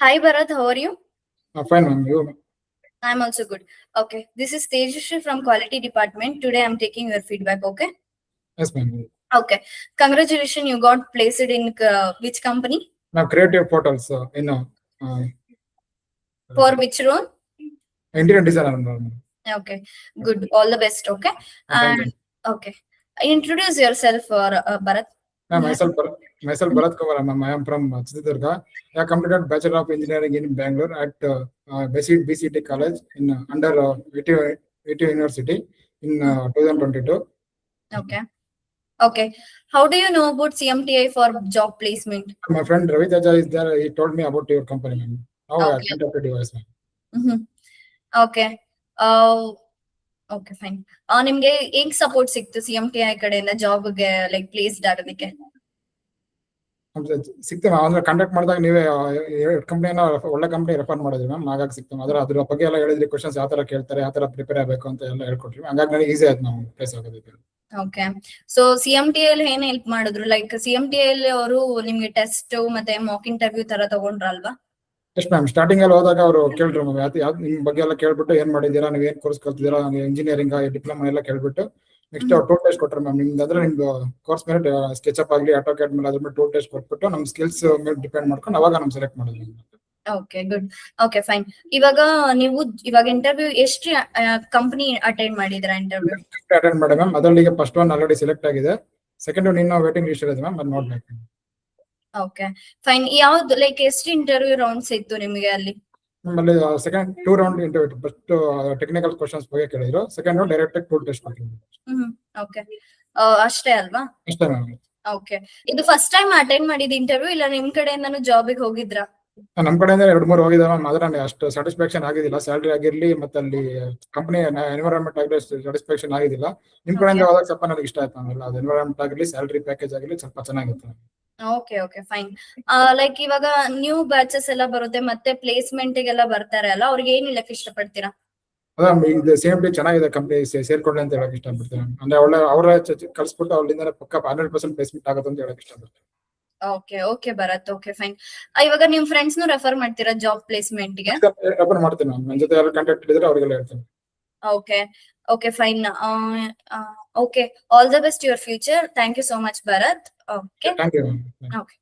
Hi Bharat, how are you? Fine, ma'am. You? I'm also good. Okay, this is Tejashri from Quality Department. Today I'm taking your feedback. Okay. Yes, ma'am. Okay. Congratulations, you got placed in which company? Ma'am, creative portals in For which role? interior designer, ma'am. Okay, good. All the best. Okay. Thank And you. okay, introduce yourself, Bharat. Ma'am, myself Bharat Kumar, ma'am. I am from Chitradurga. I completed Bachelor of Engineering in Bangalore at BCT College in under VTU University in 2022. Okay. Okay. How do you know about CMTI for job placement? My friend Ravi Jaja is there. He told me about your company, ma'am. Now I Okay. contacted you, ma'am. Mm-hmm. Okay. Okay fine. ನಿಮ್ಗೆ ಹೆಂಗ್ support ಸಿಕ್ತು CMTI ಕಡೆಯಿಂದ ಜಾಬ್ಗೆ like placed ಆಗೋದಕ್ಕೆ? ಸಿಕ್ತು ma'am. ಅಂದ್ರೆ contact ಮಾಡಿದಾಗ ನೀವೇ ಕಂಪ್ನಿನ ಒಳ್ಳೆ ಕಂಪ್ನಿ ರೆಫರ್ ಮಾಡಿದ್ರಿ ಮ್ಯಾಮ್. ಹಾಗಾಗಿ ಸಿಕ್ತು. ಅದ್ರ ಬಗ್ಗೆ ಎಲ್ಲ ಹೇಳಿದ್ರಿ, ಕ್ವಶನ್ಸ್ ಯಾವ ತರ ಕೇಳ್ತಾರೆ, ಯಾವ ತರ ಪ್ರಿಪೇರ್ ಆಗಬೇಕು ಅಂತ ಎಲ್ಲ ಹೇಳ್ಕೊಟ್ರಿ. ಹಾಗಾಗಿ ನನಗೆ ಈಸಿ ಆಯ್ತು ನಾವು ಪ್ಲೇಸ್ ಆಗೋದಕ್ಕೆ. ಓಕೆ. ಸೊ CMTI ಅಲ್ಲಿ ಏನ್ ಹೆಲ್ಪ್ ಮಾಡಿದ್ರು? ಲೈಕ್ CMTI ಅಲ್ಲಿ ಅವರು ನಿಮ್ಗೆ ಟೆಸ್ಟ್ ಮತ್ತೆ ಮಾಕ್ ಇಂಟರ್ವ್ಯೂ ತರ ತಗೊಂಡ್ರಲ್ವಾ? Yes ma'am. ಸ್ಟಾರ್ಟಿಂಗ್ ಅಲ್ಲಿ ಹೋದಾಗ ಅವರು ಕೇಳ್ರು ಮ್ಯಾಮ್, ಯಾವ್ದು ನಿಮ್ ಬಗ್ಗೆ ಎಲ್ಲ ಕೇಳ್ಬಿಟ್ಟು ಏನ್ ಮಾಡಿದ್ದೀರಾ, ನೀವು ಏನ್ ಕೋರ್ಸ್ ಕಲ್ತಿದ್ದೀರಾ, ಇಂಜಿನಿಯರಿಂಗ್ ಡಿಪ್ಲೊಮಾ ಎಲ್ಲ ಕೇಳ್ಬಿಟ್ಟು ನೆಕ್ಸ್ಟ್ ಅವ್ರು ಟೋಲ್ ಟೆಸ್ಟ್ ಕೊಟ್ಟರು ಮ್ಯಾಮ್. ನಿಮ್ದು ಅಂದ್ರೆ ನಿಮ್ದು ಕೋರ್ಸ್ ಮೇಲೆ ಸ್ಕೆಚ್ ಆಗ್ಲಿ, ಆಟೋಕ್ಯಾಡ್ ಮೇಲೆ ಅದ್ರ ಮೇಲೆ ಟೋಲ್ ಟೆಸ್ಟ್ ಕೊಟ್ಬಿಟ್ಟು ನಮ್ ಸ್ಕಿಲ್ಸ್ ಮೇಲೆ ಡಿಪೆಂಡ್ ಮಾಡ್ಕೊಂಡು ಅವಾಗ ನಮ್ ಸೆಲೆಕ್ಟ್ ಮಾಡೋದು. Okay, good. Okay fine. ಇವಾಗ ಇಂಟರ್ವ್ಯೂ ಎಷ್ಟು ಕಂಪನಿ ಅಟೆಂಡ್ ಮಾಡಿದ್ರಾ ಇಂಟರ್ವ್ಯೂ? ಅಟೆಂಡ್ ಮಾಡಿ ಮ್ಯಾಮ್. ಅದರಲ್ಲಿ ಫಸ್ಟ್ ಒನ್ ಆಲ್ರೆಡಿ ಸೆಲೆಕ್ಟ್ ಆಗಿದೆ. ಸೆಕೆಂಡ್ ಒನ್ ಇನ್ನೂ ವೇಟಿಂಗ್ ಲಿಸ್ಟ್ ಇದೆ ಮ್ಯಾಮ್, ಅದು ನೋಡ್ಬೇಕು. Okay fine. ಯಾವ್ದು ಲೈಕ್ ಎಷ್ಟು ಇಂಟರ್ವ್ಯೂ ರೌಂಡ್ಸ್ ಇತ್ತು ನಿಮಗೆ ಅಲ್ಲಿ? ನಮ್ಮಲ್ಲಿ second 2 round interview. First technical questions ಬಗ್ಗೆ ಕೇಳಿದ್ರು. Second round direct toll test ಕೊಟ್ಟಿದ್ರು. ಓಕೆ, ಅಷ್ಟೇ ಅಲ್ವಾ? ಅಷ್ಟೇ ಮ್ಯಾಮ್. ಓಕೆ. ಇದು ಫಸ್ಟ್ ಟೈಮ್ ಅಟೆಂಡ್ ಮಾಡಿದ ಇಂಟರ್ವ್ಯೂ ಇಲ್ಲ ನಿಮ್ ಕಡೆಯಿಂದನೂ ಜಾಬಿಗೆ ಹೋಗಿದ್ರಾ? ನಮ್ ಕಡೆಯಿಂದ 2-3 ಹೋಗಿದೆ ಮ್ಯಾಮ್. ಆದ್ರೆ ನನಗೆ ಅಷ್ಟು ಸ್ಯಾಟಿಸ್ಫ್ಯಾಕ್ಷನ್ ಆಗಿದಿಲ್ಲ. ಸ್ಯಾಲರಿ ಆಗಿರ್ಲಿ ಮತ್ತೆ ಅಲ್ಲಿ ಕಂಪನಿ ಎನ್ವಿರಾನ್ಮೆಂಟ್ ಆಗಿರ್ಲಿ ಸ್ಯಾಟಿಸ್ಫ್ಯಾಕ್ಷನ್ ಆಗಿದಿಲ್ಲ. ನಿಮ್ ಕಡೆಯಿಂದ ಹೋದಾಗ ಸ್ವಲ್ಪ ನನಗೆ ಇಷ್ಟ ಆಯ್ತು ಮ್ಯಾಮ್. ಅದು ಎನ್ವಿರಾನ್ಮೆಂಟ್ ಆಗಿರ್ಲಿ, ಸ್ಯಾಲರಿ ಪ್ಯಾಕೇಜ್ ಆಗಿರ್ಲಿ ಸ್ವಲ್ಪ ಚೆನ್ನಾಗಿತ್ತು. Okay okay fine. ಲೈಕ್ ಇವಾಗ ನ್ಯೂ ಬ್ಯಾಚಸ್ ಎಲ್ಲ ಬರುತ್ತೆ ಮತ್ತೆ ಪ್ಲೇಸ್ಮೆಂಟ್ ಗೆಲ್ಲ ಬರ್ತಾರೆ ಅಲ್ಲ, ಅವ್ರಿಗೆ ಏನ್ ಹೇಳಕ್ ಇಷ್ಟಪಡ್ತೀರಾ? ಅದ ಇದು CMTI ಚೆನ್ನಾಗಿದೆ ಕಂಪನಿ, ಸೇರ್ಕೊಳ್ಳಿ ಅಂತ ಹೇಳಕ್ ಇಷ್ಟಪಡ್ತೀನಿ. ಅಂದ್ರೆ ಒಳ್ಳೆ ಅವರ ಕಲ್ಸ್ಬಿಟ್ಟು ಅವರಿಂದ ಪಕ್ಕ 100% ಪ್ಲೇಸ್ಮೆಂಟ್ ಆಗುತ್ತೆ ಅಂತ ಹೇಳಕ್ ಇಷ್ಟಪಡ್ತೀನಿ. Okay okay Bharat. Okay fine. ಇವಾಗ ನಿಮ್ ಫ್ರೆಂಡ್ಸ್ ನು ರೆಫರ್ ಮಾಡ್ತೀರಾ ಜಾಬ್ ಪ್ಲೇಸ್ಮೆಂಟ್ ಗೆ? ರೆಫರ್ ಮಾಡ್ತೀನಿ ಮ್ಯಾಮ್. ನನ್ನ ಜೊತೆ ಯಾರು ಕಾಂಟ್ಯಾಕ್ಟ್ ಇದ್ರೆ ಅವರಿಗೆಲ್ಲ ಹೇಳ್ತೀನಿ. Okay okay fine. Okay, all the best your future. Thank you so much Bharat. Okay thank you ma'am. Okay.